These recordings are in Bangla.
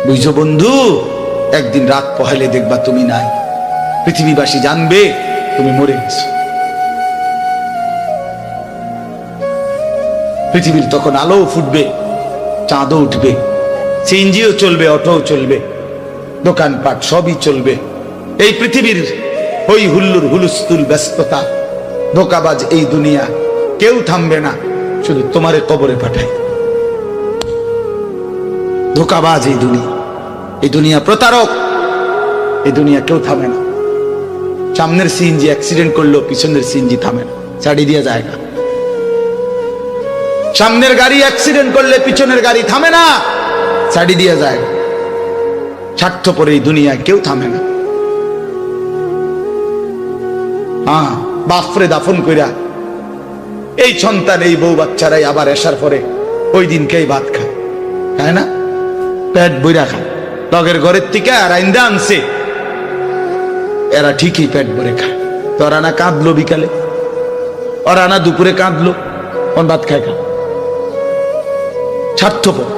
বুঝছো বন্ধু, একদিন রাত পহেলে দেখবা তুমি নাই, পৃথিবীবাসী জানবে তুমি মরে গেছো। পৃথিবীর তখন আলো ফুটবে, চাঁদও উঠবে, সিএনজিও চলবে, অটোও চলবে, দোকানপাট সবই চলবে। এই পৃথিবীর হই হুল্লুর হুলুস্থুল ব্যস্ততা, ধোকাবাজ এই দুনিয়া, কেউ থামবে না, শুধু তোমারে কবরে পাঠায়। ধোকাবাজ এই দুনিয়া, এই দুনিয়া প্রতারক, এই দুনিয়া কেউ থামে না। সামনের সিএনজি অ্যাক্সিডেন্ট করলো, পিছনের সিএনজি থামে না, ছাড়ি দিয়ে যায় না। সামনের গাড়ি অ্যাক্সিডেন্ট করলে পিছনের গাড়ি থামে না, ছাড়ি দিয়ে যায়। স্বার্থপর এই দুনিয়ায় কেউ থামে না। হ্যাঁ, বাপরে দাফন কইরা এই সন্তান, এই বউ বাচ্চারাই আবার এসার পরে ওই দিনকেই ভাত খায়, খায় না? পেট বইরা খায়, লগের ঘরের থেকে আর আইন্দা আনছে, এরা ঠিকই পেট ভরে খায়। তো ওরা না কাঁদলো বিকালে, ওরা না দুপুরে কাঁদলো, কোন ভাত খায় খা। স্বার্থপর,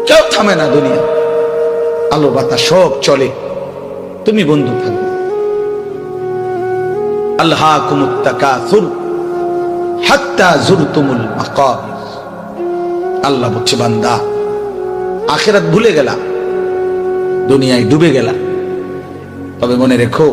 কেউ থামে না দুনিয়া, আলো বাতাস সব চলে, তুমি বন্ধু থাকবে। আল্লাহকুমুত তাকাসুর হাত্তা যুরতুমুল মাকাবির। আল্লাহ বলছে, বান্দা আখিরাত ভুলে গেলা, দুনিয়ায় ডুবে গেলা, তবে মনে রেখো